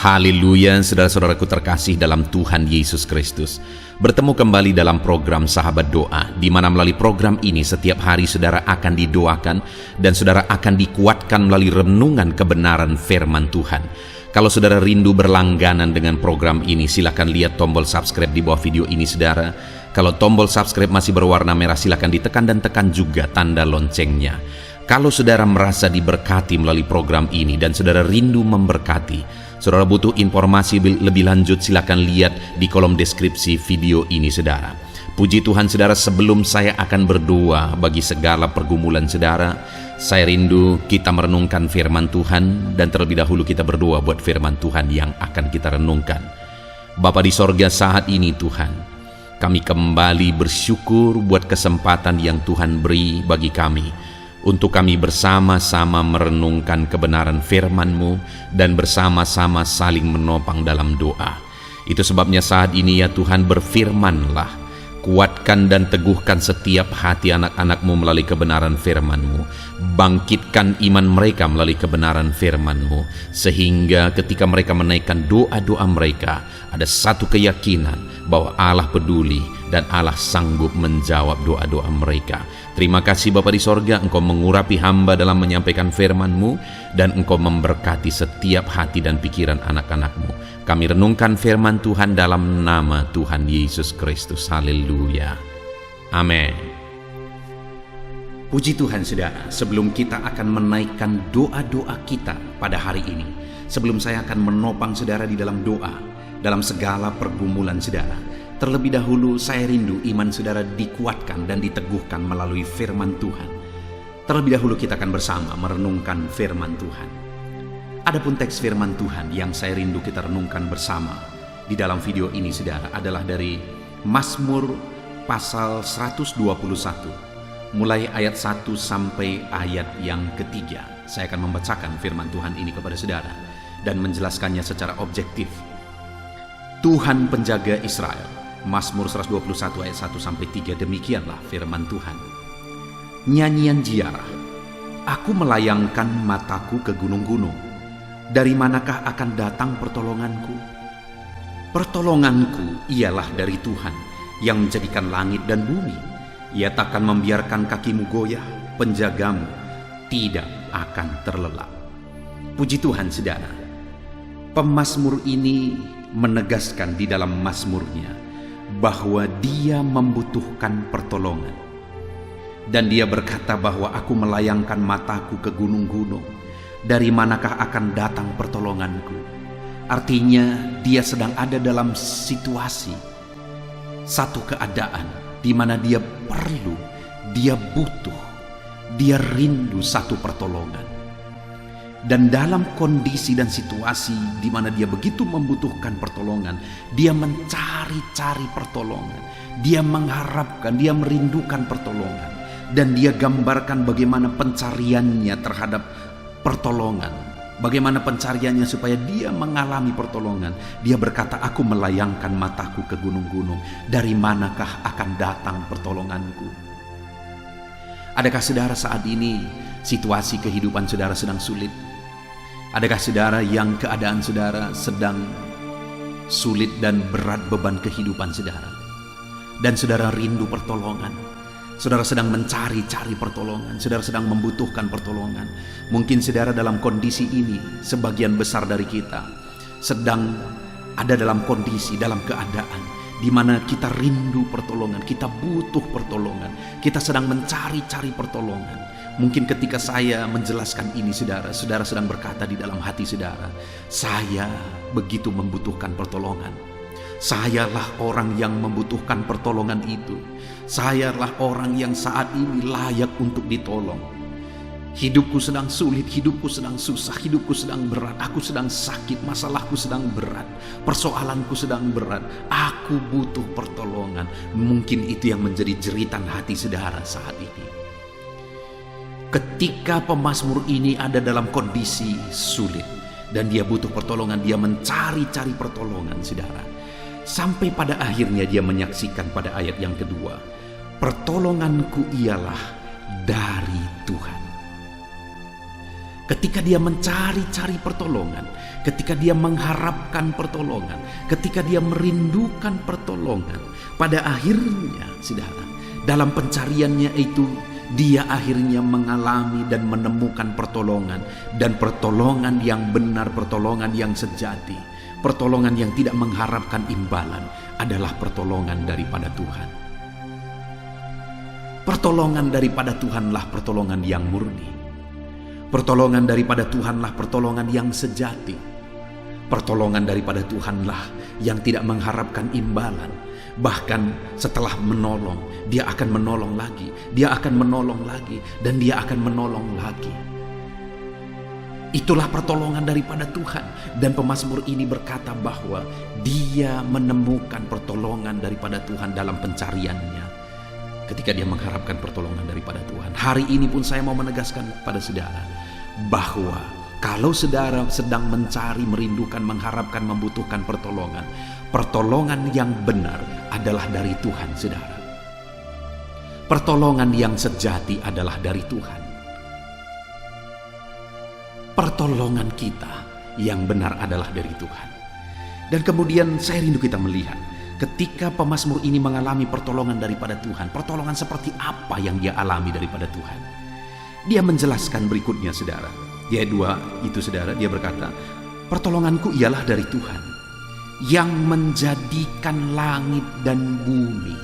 Haleluya, saudara-saudaraku terkasih dalam Tuhan Yesus Kristus. Bertemu kembali dalam program Sahabat Doa, di mana melalui program ini setiap hari saudara akan didoakan dan saudara akan dikuatkan melalui renungan kebenaran firman Tuhan. Kalau saudara rindu berlangganan dengan program ini, silakan lihat tombol subscribe di bawah video ini saudara. Kalau tombol subscribe masih berwarna merah, silakan ditekan dan tekan juga tanda loncengnya. Kalau saudara merasa diberkati melalui program ini dan saudara rindu memberkati, saudara butuh informasi lebih lanjut, silakan lihat di kolom deskripsi video ini saudara. Puji Tuhan saudara, sebelum saya akan berdoa bagi segala pergumulan saudara, saya rindu kita merenungkan firman Tuhan, dan terlebih dahulu kita berdoa buat firman Tuhan yang akan kita renungkan. Bapa di sorga, saat ini Tuhan, kami kembali bersyukur buat kesempatan yang Tuhan beri bagi kami untuk kami bersama-sama merenungkan kebenaran firman-Mu dan bersama-sama saling menopang dalam doa. Itu sebabnya saat ini ya Tuhan, berfirman-Lah, kuatkan dan teguhkan setiap hati anak-anak-Mu melalui kebenaran firman-Mu. Bangkitkan iman mereka melalui kebenaran firman-Mu, sehingga ketika mereka menaikkan doa-doa mereka, ada satu keyakinan bahwa Allah peduli dan Allah sanggup menjawab doa-doa mereka. Terima kasih Bapa di sorga, Engkau mengurapi hamba dalam menyampaikan firman-Mu, dan Engkau memberkati setiap hati dan pikiran anak-anak-Mu. Kami renungkan firman Tuhan dalam nama Tuhan Yesus Kristus. Haleluya. Amin. Puji Tuhan saudara, sebelum kita akan menaikkan doa-doa kita pada hari ini, sebelum saya akan menopang saudara di dalam doa, dalam segala pergumulan saudara, terlebih dahulu saya rindu iman saudara dikuatkan dan diteguhkan melalui firman Tuhan. Terlebih dahulu kita akan bersama merenungkan firman Tuhan. Adapun teks firman Tuhan yang saya rindu kita renungkan bersama di dalam video ini saudara adalah dari Mazmur pasal 121, mulai ayat 1 sampai ayat yang ketiga. Saya akan membacakan firman Tuhan ini kepada saudara dan menjelaskannya secara objektif. Tuhan penjaga Israel, Mazmur 121 ayat 1 sampai 3, demikianlah firman Tuhan. Nyanyian ziarah, aku melayangkan mataku ke gunung-gunung. Dari manakah akan datang pertolonganku? Pertolonganku ialah dari Tuhan yang menjadikan langit dan bumi. Ia takkan membiarkan kakimu goyah, penjagamu tidak akan terlelap. Puji Tuhan saudara, pemazmur ini menegaskan di dalam mazmurnya bahwa dia membutuhkan pertolongan. Dan dia berkata bahwa aku melayangkan mataku ke gunung-gunung. Dari manakah akan datang pertolonganku? Artinya dia sedang ada dalam situasi, satu keadaan di mana dia perlu, dia butuh, dia rindu satu pertolongan. Dan dalam kondisi dan situasi di mana dia begitu membutuhkan pertolongan, dia mencari-cari pertolongan, dia mengharapkan, dia merindukan pertolongan, dan dia gambarkan bagaimana pencariannya terhadap pertolongan, bagaimana pencariannya supaya dia mengalami pertolongan. Dia berkata, aku melayangkan mataku ke gunung-gunung, dari manakah akan datang pertolonganku? Adakah saudara saat ini situasi kehidupan saudara sedang sulit? Adakah saudara yang keadaan saudara sedang sulit dan berat beban kehidupan saudara, dan saudara rindu pertolongan? Saudara sedang mencari-cari pertolongan, saudara sedang membutuhkan pertolongan. Mungkin saudara dalam kondisi ini, sebagian besar dari kita sedang ada dalam kondisi, dalam keadaan di mana kita rindu pertolongan, kita butuh pertolongan, kita sedang mencari-cari pertolongan. Mungkin ketika saya menjelaskan ini saudara sedang berkata di dalam hati saudara, saya begitu membutuhkan pertolongan. Sayalah orang yang membutuhkan pertolongan itu. Sayalah orang yang saat ini layak untuk ditolong. Hidupku sedang sulit, hidupku sedang susah, hidupku sedang berat. Aku sedang sakit, masalahku sedang berat, persoalanku sedang berat. Aku butuh pertolongan. Mungkin itu yang menjadi jeritan hati saudara saat ini. Ketika pemazmur ini ada dalam kondisi sulit dan dia butuh pertolongan, dia mencari-cari pertolongan saudara. Sampai pada akhirnya dia menyaksikan pada ayat yang kedua, pertolonganku ialah dari Tuhan. ketika dia mencari-cari pertolongan, ketika dia mengharapkan pertolongan, ketika dia merindukan pertolongan, pada akhirnya, saudara, dalam pencariannya itu, dia akhirnya mengalami dan menemukan pertolongan, dan pertolongan yang benar, pertolongan yang sejati, pertolongan yang tidak mengharapkan imbalan adalah pertolongan daripada Tuhan. Pertolongan daripada Tuhanlah pertolongan yang murni. Pertolongan daripada Tuhanlah pertolongan yang sejati. Pertolongan daripada Tuhanlah yang tidak mengharapkan imbalan. Bahkan setelah menolong, dia akan menolong lagi, dia akan menolong lagi, dan dia akan menolong lagi. Itulah pertolongan daripada Tuhan. Dan pemazmur ini berkata bahwa dia menemukan pertolongan daripada Tuhan dalam pencariannya, ketika dia mengharapkan pertolongan daripada Tuhan. Hari ini pun saya mau menegaskan pada saudara bahwa kalau saudara sedang mencari, merindukan, mengharapkan, membutuhkan pertolongan, pertolongan yang benar adalah dari Tuhan, saudara. Pertolongan yang sejati adalah dari Tuhan. Pertolongan kita yang benar adalah dari Tuhan. Dan kemudian saya rindu kita melihat ketika pemazmur ini mengalami pertolongan daripada Tuhan, pertolongan seperti apa yang dia alami daripada Tuhan. Dia menjelaskan berikutnya, saudara. Di ayat 2 itu, saudara, dia berkata, pertolonganku ialah dari Tuhan yang menjadikan langit dan bumi.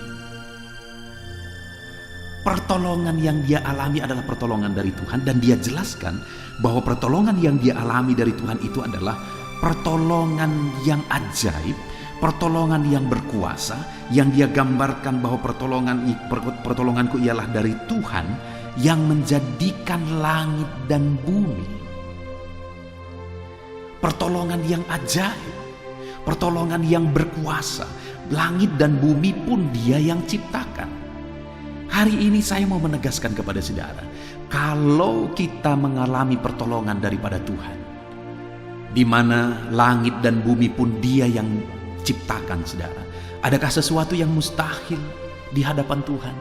Pertolongan yang dia alami adalah pertolongan dari Tuhan, dan dia jelaskan bahwa pertolongan yang dia alami dari Tuhan itu adalah pertolongan yang ajaib, pertolongan yang berkuasa, yang dia gambarkan bahwa pertolonganku ialah dari Tuhan yang menjadikan langit dan bumi. Pertolongan yang ajaib, pertolongan yang berkuasa. Langit dan bumi pun dia yang ciptakan. Hari ini saya mau menegaskan kepada saudara, kalau kita mengalami pertolongan daripada Tuhan, di mana langit dan bumi pun dia yang ciptakan, saudara, adakah sesuatu yang mustahil di hadapan Tuhan?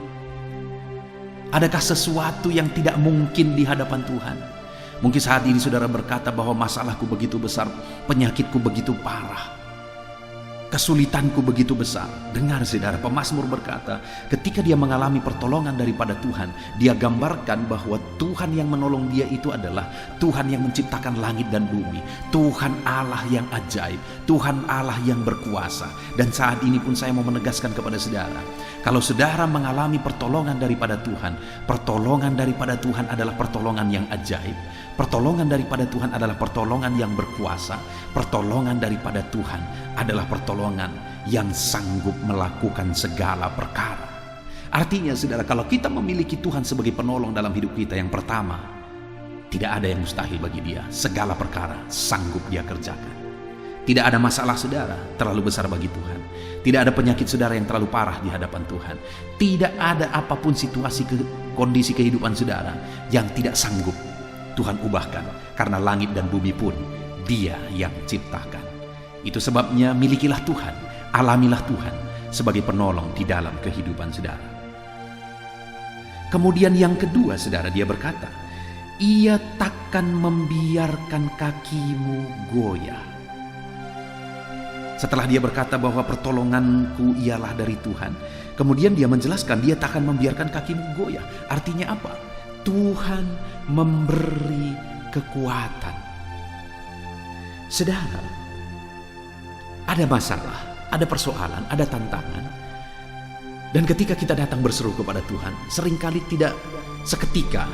Adakah sesuatu yang tidak mungkin di hadapan Tuhan? Mungkin saat ini saudara berkata bahwa masalahku begitu besar, penyakitku begitu parah, kesulitanku begitu besar. Dengar saudara, pemazmur berkata, ketika dia mengalami pertolongan daripada Tuhan, dia gambarkan bahwa Tuhan yang menolong dia itu adalah Tuhan yang menciptakan langit dan bumi, Tuhan Allah yang ajaib, Tuhan Allah yang berkuasa. Dan saat ini pun saya mau menegaskan kepada saudara, kalau saudara mengalami pertolongan daripada Tuhan, pertolongan daripada Tuhan adalah pertolongan yang ajaib. Pertolongan daripada Tuhan adalah pertolongan yang berkuasa. Pertolongan daripada Tuhan adalah pertolongan yang sanggup melakukan segala perkara. Artinya saudara, kalau kita memiliki Tuhan sebagai penolong dalam hidup kita, yang pertama, tidak ada yang mustahil bagi dia. Segala perkara sanggup dia kerjakan. Tidak ada masalah saudara terlalu besar bagi Tuhan. Tidak ada penyakit saudara yang terlalu parah di hadapan Tuhan. Tidak ada apapun situasi kondisi kehidupan saudara yang tidak sanggup Tuhan ubahkan, karena langit dan bumi pun dia yang ciptakan. Itu sebabnya milikilah Tuhan, alamilah Tuhan sebagai penolong di dalam kehidupan saudara. Kemudian yang kedua saudara, dia berkata, ia takkan membiarkan kakimu goyah. Setelah dia berkata bahwa pertolonganku ialah dari Tuhan, kemudian dia menjelaskan dia tak akan membiarkan kakimu goyah. Artinya apa? Tuhan memberi kekuatan. Saudara, ada masalah, ada persoalan, ada tantangan. Dan ketika kita datang berseru kepada Tuhan, seringkali tidak seketika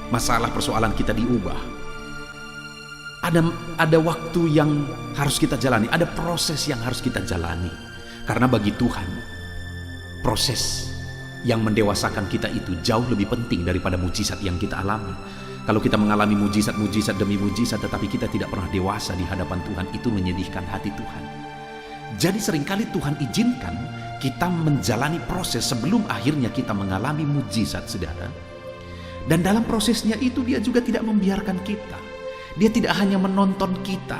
masalah persoalan kita diubah. Ada waktu yang harus kita jalani, ada proses yang harus kita jalani. Karena bagi Tuhan, proses yang mendewasakan kita itu jauh lebih penting daripada mujizat yang kita alami. Kalau kita mengalami mujizat demi mujizat tetapi kita tidak pernah dewasa di hadapan Tuhan, itu menyedihkan hati Tuhan. Jadi seringkali Tuhan izinkan kita menjalani proses sebelum akhirnya kita mengalami mujizat, saudara. Dan dalam prosesnya itu dia juga tidak membiarkan kita. Dia tidak hanya menonton kita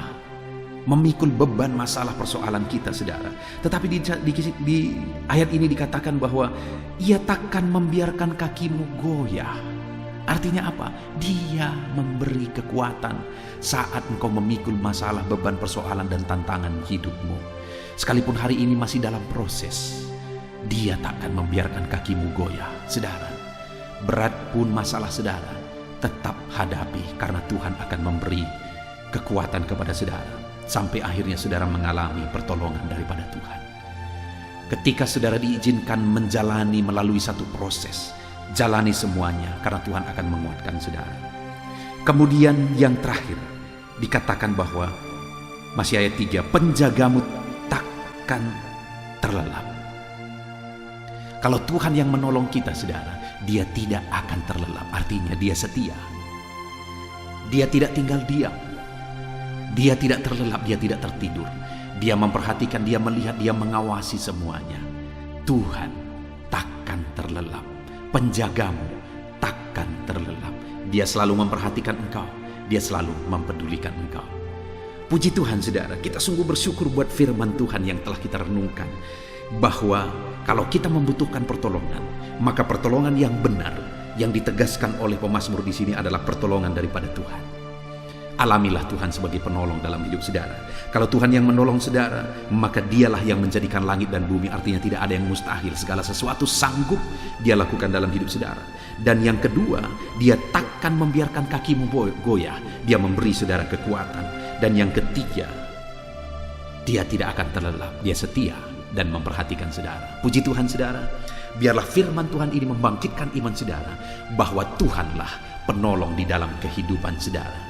memikul beban masalah persoalan kita, saudara. Tetapi di ayat ini dikatakan bahwa ia takkan membiarkan kakimu goyah. Artinya apa? Dia memberi kekuatan saat engkau memikul masalah, beban, persoalan, dan tantangan hidupmu. Sekalipun hari ini masih dalam proses, Dia tak akan membiarkan kakimu goyah. Saudara, berat pun masalah saudara, tetap hadapi, karena Tuhan akan memberi kekuatan kepada saudara sampai akhirnya saudara mengalami pertolongan daripada Tuhan. Ketika saudara diizinkan menjalani melalui satu proses, jalani semuanya, karena Tuhan akan menguatkan saudara. Kemudian yang terakhir dikatakan bahwa masih ayat 3, penjagamu takkan terlelap. Kalau Tuhan yang menolong kita saudara, Dia tidak akan terlelap. Artinya Dia setia. Dia tidak tinggal diam. Dia tidak terlelap, Dia tidak tertidur. Dia memperhatikan, Dia melihat, Dia mengawasi semuanya. Tuhan takkan terlelap. Penjagamu takkan terlelap. Dia selalu memperhatikan engkau. Dia selalu mempedulikan engkau. Puji Tuhan saudara, kita sungguh bersyukur buat firman Tuhan yang telah kita renungkan. Bahwa kalau kita membutuhkan pertolongan, maka pertolongan yang benar yang ditegaskan oleh pemazmur di sini adalah pertolongan daripada Tuhan. Alamilah Tuhan sebagai penolong dalam hidup saudara. Kalau Tuhan yang menolong saudara, maka Dialah yang menjadikan langit dan bumi. Artinya tidak ada yang mustahil. Segala sesuatu sanggup Dia lakukan dalam hidup saudara. Dan yang kedua, Dia takkan membiarkan kakimu goyah. Dia memberi saudara kekuatan. Dan yang ketiga, Dia tidak akan terlelap. Dia setia dan memperhatikan saudara. Puji Tuhan saudara, biarlah firman Tuhan ini membangkitkan iman saudara bahwa Tuhanlah penolong di dalam kehidupan saudara.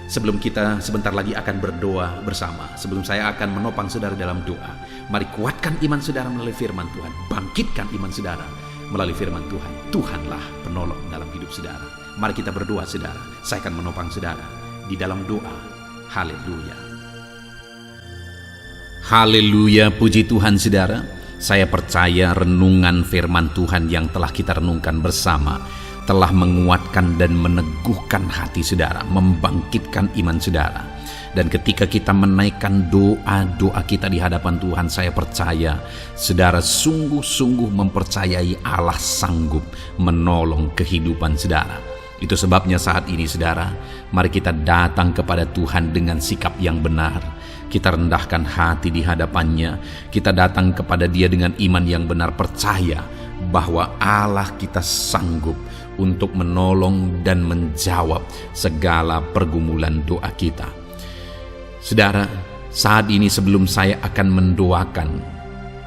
Sebelum kita sebentar lagi akan berdoa bersama, sebelum saya akan menopang saudara dalam doa, mari kuatkan iman saudara melalui firman Tuhan. Bangkitkan iman saudara melalui firman Tuhan. Tuhanlah penolong dalam hidup saudara. Mari kita berdoa saudara. Saya akan menopang saudara di dalam doa. Haleluya. Haleluya, puji Tuhan saudara. Saya percaya renungan firman Tuhan yang telah kita renungkan bersama telah menguatkan dan meneguhkan hati saudara, membangkitkan iman saudara. Dan ketika kita menaikkan doa-doa kita di hadapan Tuhan, saya percaya saudara sungguh-sungguh mempercayai Allah sanggup menolong kehidupan saudara. Itu sebabnya saat ini saudara, mari kita datang kepada Tuhan dengan sikap yang benar. Kita rendahkan hati di hadapannya. Kita datang kepada Dia dengan iman yang benar, percaya bahwa Allah kita sanggup untuk menolong dan menjawab segala pergumulan doa kita. Saudara, saat ini sebelum saya akan mendoakan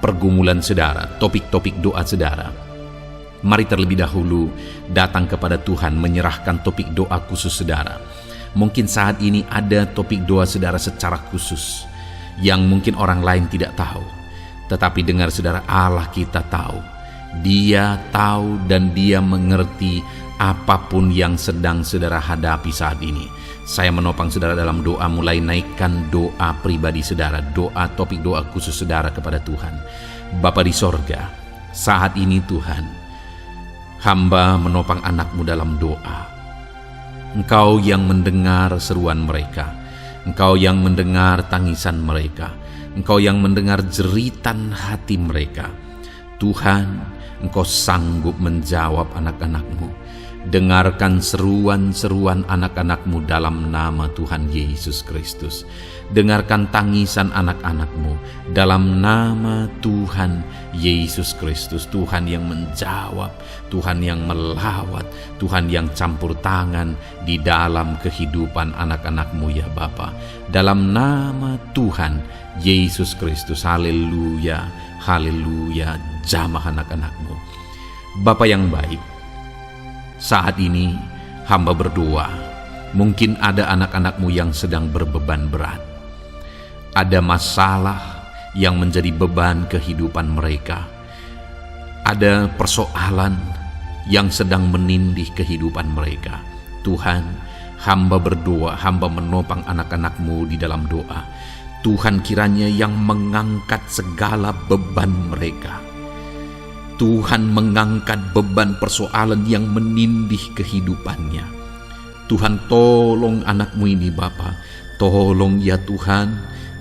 pergumulan saudara, topik-topik doa saudara, mari terlebih dahulu datang kepada Tuhan menyerahkan topik doa khusus saudara. Mungkin saat ini ada topik doa saudara secara khusus yang mungkin orang lain tidak tahu. Tetapi dengar saudara, Allah kita tahu. Dia tahu dan Dia mengerti apapun yang sedang saudara hadapi saat ini. Saya menopang saudara dalam doa, mulai naikkan doa pribadi saudara, doa topik doa khusus saudara kepada Tuhan. Bapa di sorga, saat ini Tuhan, hamba menopang anak-Mu dalam doa. Engkau yang mendengar seruan mereka, Engkau yang mendengar tangisan mereka, Engkau yang mendengar jeritan hati mereka. Tuhan, Engkau sanggup menjawab anak-anak-Mu. Dengarkan seruan-seruan anak-anak-Mu dalam nama Tuhan Yesus Kristus. Dengarkan tangisan anak-anak-Mu dalam nama Tuhan Yesus Kristus. Tuhan yang menjawab, Tuhan yang melawat, Tuhan yang campur tangan di dalam kehidupan anak-anak-Mu ya Bapa. Dalam nama Tuhan Yesus Kristus. Haleluya, haleluya. Jamah anak-anak-Mu. Bapa yang baik, saat ini hamba berdoa, mungkin ada anak-anak-Mu yang sedang berbeban berat. Ada masalah yang menjadi beban kehidupan mereka. Ada persoalan yang sedang menindih kehidupan mereka. Tuhan, hamba berdoa, hamba menopang anak-anak-Mu di dalam doa. Tuhan kiranya yang mengangkat segala beban mereka. Tuhan mengangkat beban persoalan yang menindih kehidupannya. Tuhan tolong anak-Mu ini Bapa. Tolong ya Tuhan,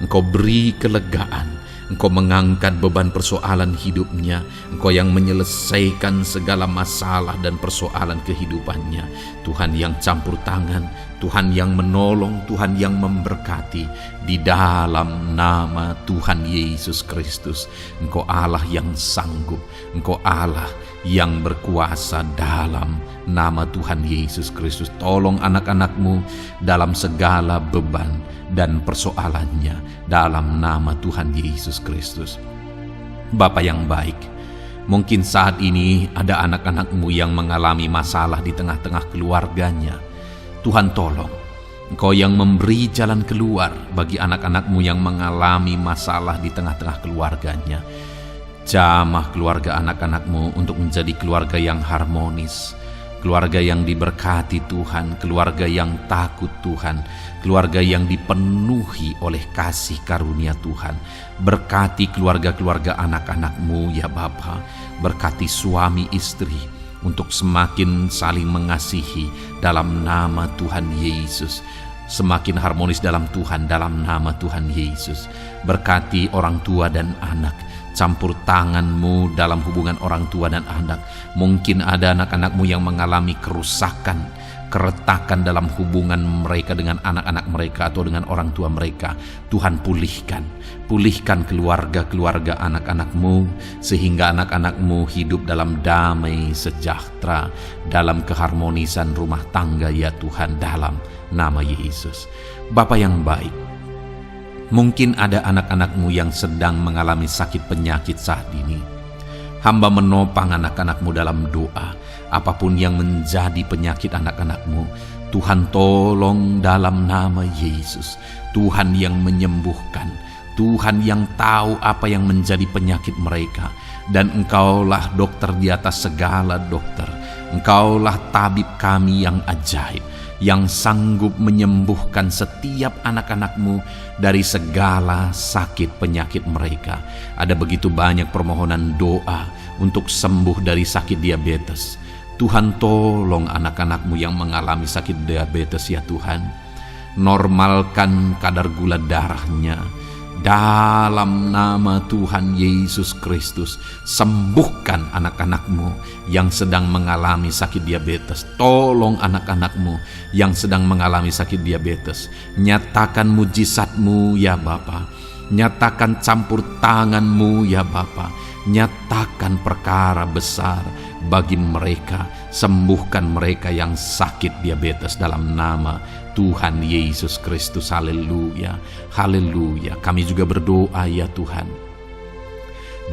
Engkau beri kelegaan. Engkau mengangkat beban persoalan hidupnya. Engkau yang menyelesaikan segala masalah dan persoalan kehidupannya. Tuhan yang campur tangan, Tuhan yang menolong, Tuhan yang memberkati. Di dalam nama Tuhan Yesus Kristus, Engkau Allah yang sanggup, Engkau Allah yang berkuasa. Dalam nama Tuhan Yesus Kristus, tolong anak-anak-Mu dalam segala beban dan persoalannya, dalam nama Tuhan Yesus Kristus. Bapa yang baik, mungkin saat ini ada anak-anak-Mu yang mengalami masalah di tengah-tengah keluarganya. Tuhan tolong, Engkau yang memberi jalan keluar bagi anak-anak-Mu yang mengalami masalah di tengah-tengah keluarganya. Jamah keluarga anak-anak-Mu untuk menjadi keluarga yang harmonis, keluarga yang diberkati Tuhan, keluarga yang takut Tuhan, keluarga yang dipenuhi oleh kasih karunia Tuhan. Berkati keluarga-keluarga anak-anak-Mu ya Bapa, berkati suami istri untuk semakin saling mengasihi dalam nama Tuhan Yesus, semakin harmonis dalam Tuhan dalam nama Tuhan Yesus. Berkati orang tua dan anak, campur tangan-Mu dalam hubungan orang tua dan anak. Mungkin ada anak-anak-Mu yang mengalami kerusakan, keretakan dalam hubungan mereka dengan anak-anak mereka atau dengan orang tua mereka. Tuhan pulihkan keluarga-keluarga anak-anak-Mu, sehingga anak-anak-Mu hidup dalam damai sejahtera, dalam keharmonisan rumah tangga ya Tuhan, dalam nama Yesus. Bapa yang baik, mungkin ada anak-anak-Mu yang sedang mengalami sakit penyakit saat ini. Hamba menopang anak-anak-Mu dalam doa. Apapun yang menjadi penyakit anak-anak-Mu, Tuhan tolong dalam nama Yesus. Tuhan yang menyembuhkan, Tuhan yang tahu apa yang menjadi penyakit mereka. Dan Engkaulah dokter di atas segala dokter. Engkaulah tabib kami yang ajaib, yang sanggup menyembuhkan setiap anak-anak-Mu dari segala sakit penyakit mereka. Ada begitu banyak permohonan doa untuk sembuh dari sakit diabetes. Tuhan tolong anak-anak-Mu yang mengalami sakit diabetes ya Tuhan. Normalkan kadar gula darahnya. Dalam nama Tuhan Yesus Kristus, sembuhkan anak-anak-Mu yang sedang mengalami sakit diabetes. Tolong anak-anak-Mu yang sedang mengalami sakit diabetes. Nyatakan mujizat-Mu ya Bapa. Nyatakan campur tangan-Mu ya Bapa. Nyatakan perkara besar bagi mereka. Sembuhkan mereka yang sakit diabetes dalam nama Tuhan Yesus Kristus. Haleluya, haleluya. Kami juga berdoa ya Tuhan,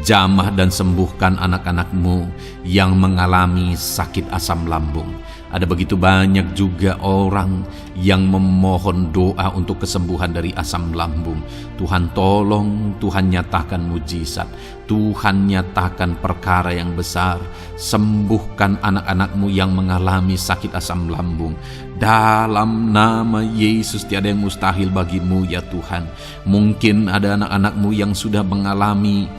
jamah dan sembuhkan anak-anak-Mu yang mengalami sakit asam lambung. Ada begitu banyak juga orang yang memohon doa untuk kesembuhan dari asam lambung. Tuhan tolong, Tuhan nyatakan mujizat, Tuhan nyatakan perkara yang besar. Sembuhkan anak-anak-Mu yang mengalami sakit asam lambung. Dalam nama Yesus, tiada yang mustahil bagi-Mu ya Tuhan. Mungkin ada anak-anak-Mu yang sudah mengalami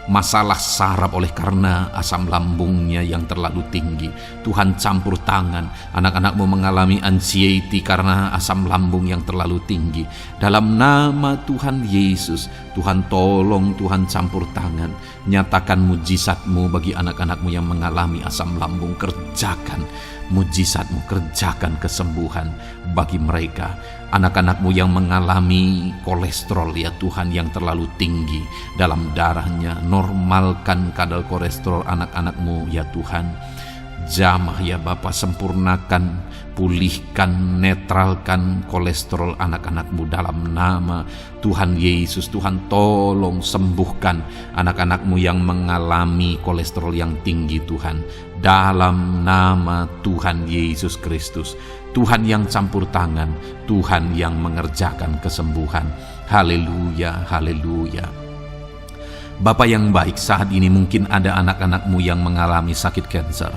masalah saraf oleh karena asam lambungnya yang terlalu tinggi. Tuhan campur tangan. Anak-anak-Mu mengalami anxiety karena asam lambung yang terlalu tinggi. Dalam nama Tuhan Yesus, Tuhan tolong, Tuhan campur tangan. Nyatakan mujizat-Mu bagi anak-anak-Mu yang mengalami asam lambung. Kerjakan mujizat-Mu, kerjakan kesembuhan bagi mereka. Anak-anak-Mu yang mengalami kolesterol ya Tuhan yang terlalu tinggi dalam darahnya, normalkan kadar kolesterol anak-anak-Mu ya Tuhan. Jamah ya Bapa, sempurnakan, pulihkan, netralkan kolesterol anak-anak-Mu dalam nama Tuhan Yesus. Tuhan tolong sembuhkan anak-anak-Mu yang mengalami kolesterol yang tinggi Tuhan, dalam nama Tuhan Yesus Kristus. Tuhan yang campur tangan, Tuhan yang mengerjakan kesembuhan. Haleluya, haleluya. Bapa yang baik, saat ini mungkin ada anak-anak-Mu yang mengalami sakit kanker.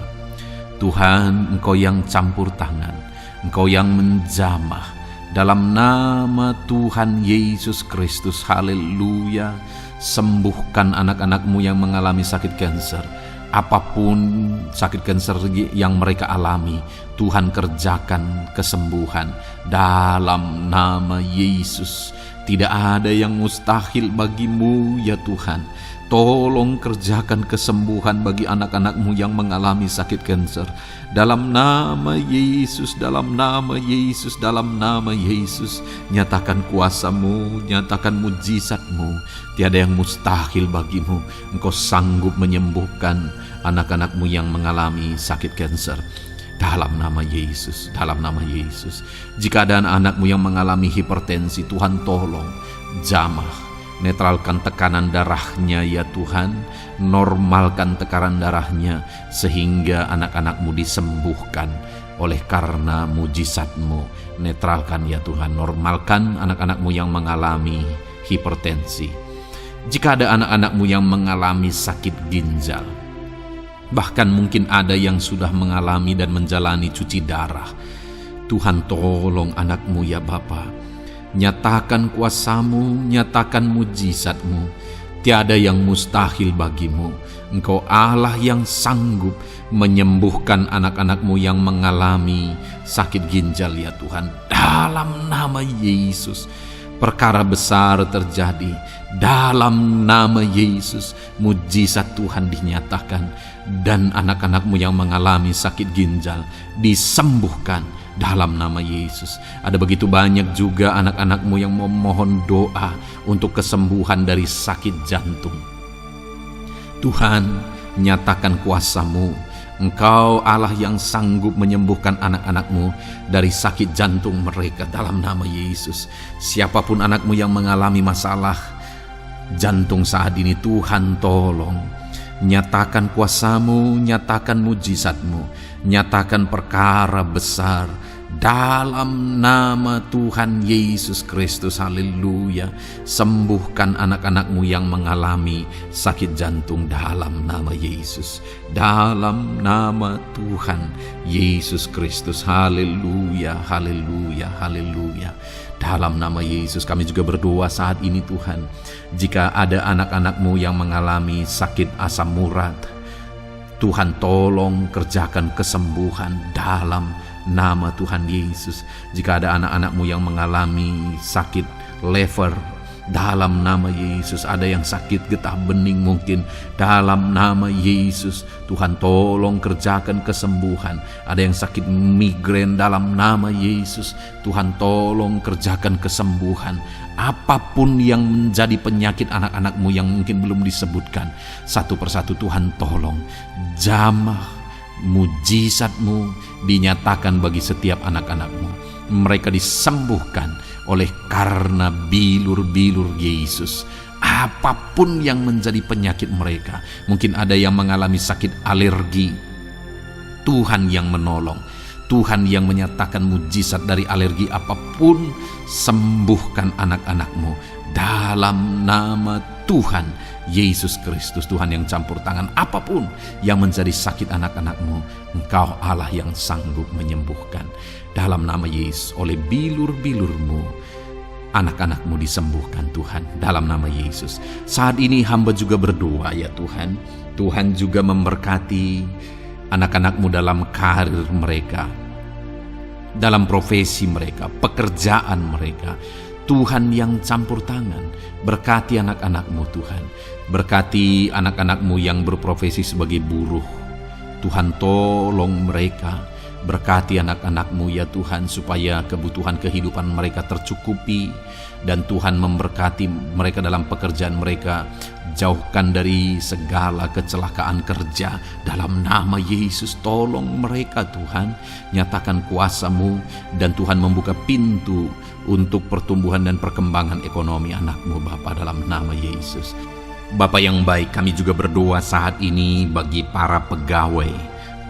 Tuhan, Engkau yang campur tangan, Engkau yang menjamah. Dalam nama Tuhan Yesus Kristus, haleluya. Sembuhkan anak-anak-Mu yang mengalami sakit kanker. Apapun sakit kanker yang mereka alami, Tuhan kerjakan kesembuhan dalam nama Yesus. Tidak ada yang mustahil bagimu ya Tuhan. Tolong kerjakan kesembuhan bagi anak-anak-Mu yang mengalami sakit kanker. Dalam nama Yesus, dalam nama Yesus, dalam nama Yesus. Nyatakan kuasa-Mu, nyatakan mujizat-Mu. Tiada yang mustahil bagimu. Engkau sanggup menyembuhkan anak-anak-Mu yang mengalami sakit kanker. Dalam nama Yesus, dalam nama Yesus. Jika ada anak-anak-Mu yang mengalami hipertensi, Tuhan tolong jamah. Netralkan tekanan darahnya ya Tuhan. Normalkan tekanan darahnya sehingga anak-anak-Mu disembuhkan oleh karena mujizat-Mu. Netralkan ya Tuhan. Normalkan anak-anak-Mu yang mengalami hipertensi. Jika ada anak-anak-Mu yang mengalami sakit ginjal, bahkan mungkin ada yang sudah mengalami dan menjalani cuci darah, Tuhan tolong anak-Mu ya Bapa. Nyatakan kuasa-Mu, nyatakan mujizat-Mu. Tiada yang mustahil bagimu. Engkau Allah yang sanggup menyembuhkan anak-anak-Mu yang mengalami sakit ginjal ya Tuhan. Dalam nama Yesus, perkara besar terjadi. Dalam nama Yesus, mujizat Tuhan dinyatakan. Dan anak-anak-Mu yang mengalami sakit ginjal disembuhkan dalam nama Yesus. Ada begitu banyak juga anak-anak-Mu yang memohon doa untuk kesembuhan dari sakit jantung. Tuhan, nyatakan kuasa-Mu. Engkau Allah yang sanggup menyembuhkan anak-anak-Mu dari sakit jantung mereka dalam nama Yesus. Siapapun anak-Mu yang mengalami masalah jantung saat ini, Tuhan tolong. Nyatakan kuasa-Mu, nyatakan mujizat-Mu, nyatakan perkara besar dalam nama Tuhan Yesus Kristus. Haleluya. Sembuhkan anak-anak-Mu yang mengalami sakit jantung dalam nama Yesus. Dalam nama Tuhan Yesus Kristus. Haleluya, haleluya, haleluya. Dalam nama Yesus kami juga berdoa saat ini Tuhan. Jika ada anak-anak-Mu yang mengalami sakit asam urat, Tuhan tolong kerjakan kesembuhan dalam nama Tuhan Yesus. Jika ada anak-anak-Mu yang mengalami sakit liver, dalam nama Yesus. Ada yang sakit getah bening mungkin, dalam nama Yesus Tuhan tolong kerjakan kesembuhan. Ada yang sakit migrain, dalam nama Yesus Tuhan tolong kerjakan kesembuhan. Apapun yang menjadi penyakit anak-anak-Mu yang mungkin belum disebutkan, satu persatu Tuhan tolong. Jamah mujizat-Mu dinyatakan bagi setiap anak-anak-Mu. Mereka disembuhkan oleh karena bilur-bilur Yesus. Apapun yang menjadi penyakit mereka, mungkin ada yang mengalami sakit alergi, Tuhan yang menolong. Tuhan yang menyatakan mujizat dari alergi apapun. Sembuhkan anak-anak-Mu dalam nama Tuhan Yesus Kristus. Tuhan yang campur tangan apapun yang menjadi sakit anak-anak-Mu, Engkau Allah yang sanggup menyembuhkan. Dalam nama Yesus, oleh bilur-bilur-Mu anak-anak-Mu disembuhkan Tuhan, dalam nama Yesus. Saat ini hamba juga berdoa ya Tuhan. Tuhan juga memberkati anak-anak-Mu dalam karir mereka, dalam profesi mereka, pekerjaan mereka. Tuhan yang campur tangan, berkati anak-anak-Mu Tuhan. Berkati anak-anak-Mu yang berprofesi sebagai buruh, Tuhan tolong mereka. Berkati anak-anak-Mu ya Tuhan, supaya kebutuhan kehidupan mereka tercukupi. Dan Tuhan memberkati mereka dalam pekerjaan mereka. Jauhkan dari segala kecelakaan kerja dalam nama Yesus. Tolong mereka Tuhan, nyatakan kuasa-Mu. Dan Tuhan membuka pintu untuk pertumbuhan dan perkembangan ekonomi anak-Mu Bapa, dalam nama Yesus. Bapa yang baik, kami juga berdoa saat ini bagi para pegawai,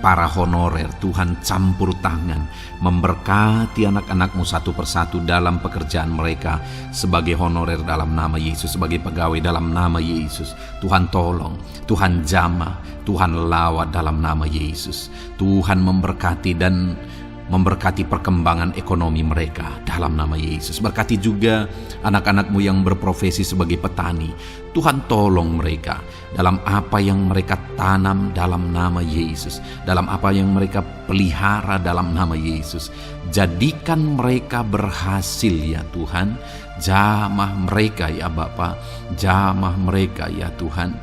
para honorer. Tuhan campur tangan, memberkati anak-anak-Mu satu persatu dalam pekerjaan mereka sebagai honorer dalam nama Yesus, sebagai pegawai dalam nama Yesus. Tuhan tolong, Tuhan jamah, Tuhan lawat dalam nama Yesus. Tuhan memberkati dan memberkati perkembangan ekonomi mereka dalam nama Yesus. Berkati juga anak-anak-Mu yang berprofesi sebagai petani. Tuhan, tolong mereka dalam apa yang mereka tanam dalam nama Yesus, dalam apa yang mereka pelihara dalam nama Yesus. Jadikan mereka berhasil ya Tuhan. Jamah mereka ya Bapa, jamah mereka ya Tuhan.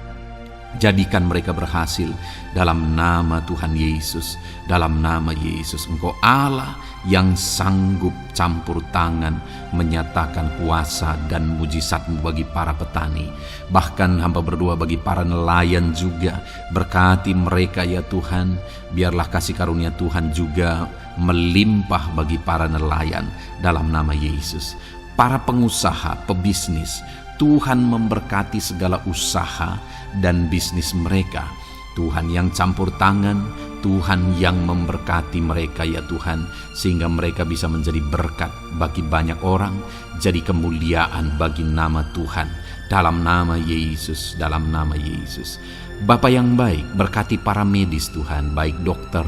Jadikan mereka berhasil dalam nama Tuhan Yesus. Dalam nama Yesus, Engkau Allah yang sanggup campur tangan menyatakan kuasa dan mujizat-Mu bagi para petani. Bahkan hamba berdoa bagi para nelayan juga. Berkati mereka ya Tuhan. Biarlah kasih karunia Tuhan juga melimpah bagi para nelayan dalam nama Yesus. Para pengusaha, pebisnis, Tuhan memberkati segala usaha dan bisnis mereka. Tuhan yang campur tangan, Tuhan yang memberkati mereka ya Tuhan, sehingga mereka bisa menjadi berkat bagi banyak orang, jadi kemuliaan bagi nama Tuhan. Dalam nama Yesus, dalam nama Yesus. Bapa yang baik, berkati para medis Tuhan, baik dokter,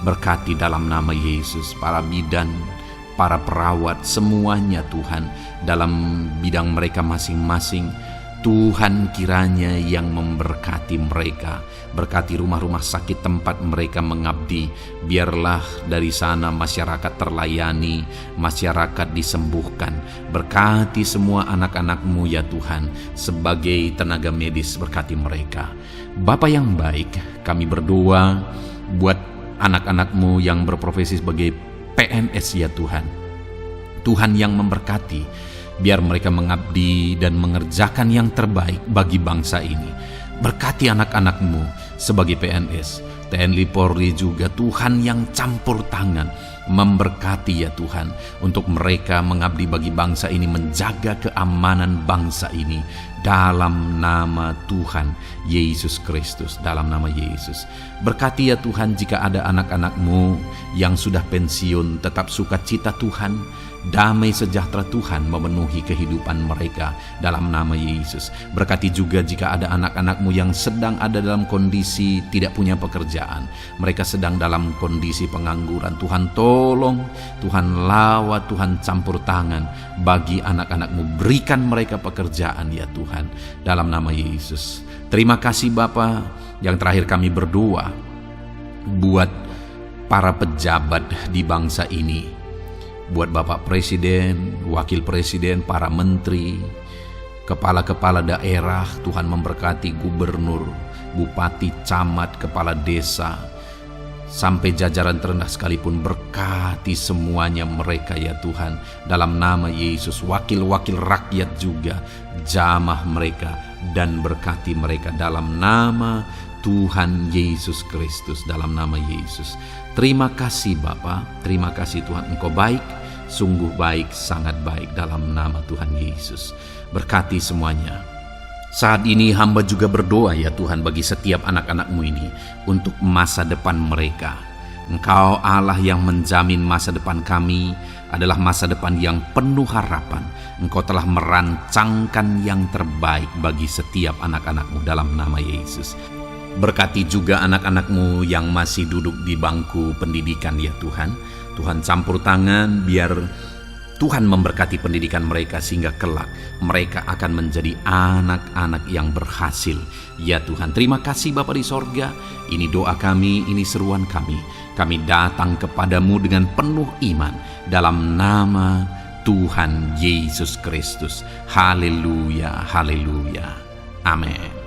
berkati dalam nama Yesus, para bidan, para perawat, semuanya Tuhan, dalam bidang mereka masing-masing. Tuhan kiranya yang memberkati mereka. Berkati rumah-rumah sakit tempat mereka mengabdi. Biarlah dari sana masyarakat terlayani, masyarakat disembuhkan. Berkati semua anak-anak-Mu ya Tuhan. Sebagai tenaga medis, berkati mereka. Bapa yang baik, kami berdoa buat anak-anak-Mu yang berprofesi sebagai PNS ya Tuhan. Tuhan yang memberkati, biar mereka mengabdi dan mengerjakan yang terbaik bagi bangsa ini. Berkati anak-anak-Mu sebagai PNS, TNI Polri juga, Tuhan yang campur tangan memberkati ya Tuhan, untuk mereka mengabdi bagi bangsa ini, menjaga keamanan bangsa ini dalam nama Tuhan Yesus Kristus, dalam nama Yesus. Berkati ya Tuhan jika ada anak-anak-Mu yang sudah pensiun, tetap sukacita Tuhan, damai sejahtera Tuhan memenuhi kehidupan mereka dalam nama Yesus. Berkati juga jika ada anak-anak-Mu yang sedang ada dalam kondisi tidak punya pekerjaan, mereka sedang dalam kondisi pengangguran. Tuhan tolong, Tuhan lawat, Tuhan campur tangan bagi anak-anak-Mu, berikan mereka pekerjaan ya Tuhan, dalam nama Yesus. Terima kasih Bapa. Yang terakhir kami berdoa buat para pejabat di bangsa ini, buat Bapak Presiden, Wakil Presiden, para menteri, kepala-kepala daerah. Tuhan memberkati gubernur, bupati, camat, kepala desa, sampai jajaran terendah sekalipun. Berkati semuanya mereka ya Tuhan, dalam nama Yesus. Wakil-wakil rakyat juga, jamah mereka dan berkati mereka dalam nama Tuhan Yesus Kristus, dalam nama Yesus. Terima kasih Bapa, terima kasih Tuhan, Engkau baik, sungguh baik, sangat baik, dalam nama Tuhan Yesus. Berkati semuanya. Saat ini hamba juga berdoa ya Tuhan bagi setiap anak-anak-Mu ini untuk masa depan mereka. Engkau Allah yang menjamin masa depan kami adalah masa depan yang penuh harapan. Engkau telah merancangkan yang terbaik bagi setiap anak-anak-Mu dalam nama Yesus. Berkati juga anak-anak-Mu yang masih duduk di bangku pendidikan ya Tuhan. Tuhan campur tangan, biar Tuhan memberkati pendidikan mereka sehingga kelak mereka akan menjadi anak-anak yang berhasil. Ya Tuhan, terima kasih Bapa di sorga. Ini doa kami, ini seruan kami. Kami datang kepadamu dengan penuh iman dalam nama Tuhan Yesus Kristus. Haleluya, haleluya. Amin.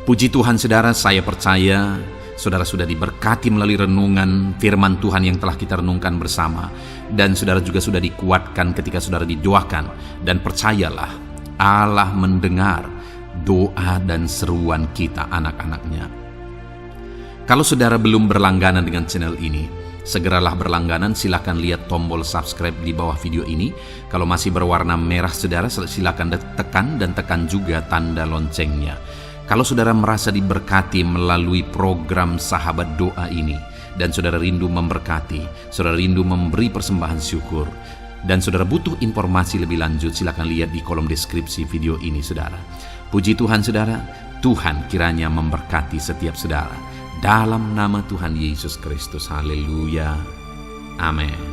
Puji Tuhan saudara, saya percaya saudara sudah diberkati melalui renungan firman Tuhan yang telah kita renungkan bersama. Dan saudara juga sudah dikuatkan ketika saudara didoakan. Dan percayalah, Allah mendengar doa dan seruan kita anak-anaknya. Kalau saudara belum berlangganan dengan channel ini, segeralah berlangganan. Silakan lihat tombol subscribe di bawah video ini. Kalau masih berwarna merah saudara, silakan tekan dan tekan juga tanda loncengnya. Kalau saudara merasa diberkati melalui program Sahabat Doa ini, dan saudara rindu memberkati, saudara rindu memberi persembahan syukur, dan saudara butuh informasi lebih lanjut, silakan lihat di kolom deskripsi video ini saudara. Puji Tuhan saudara, Tuhan kiranya memberkati setiap saudara. Dalam nama Tuhan Yesus Kristus, haleluya, Amin.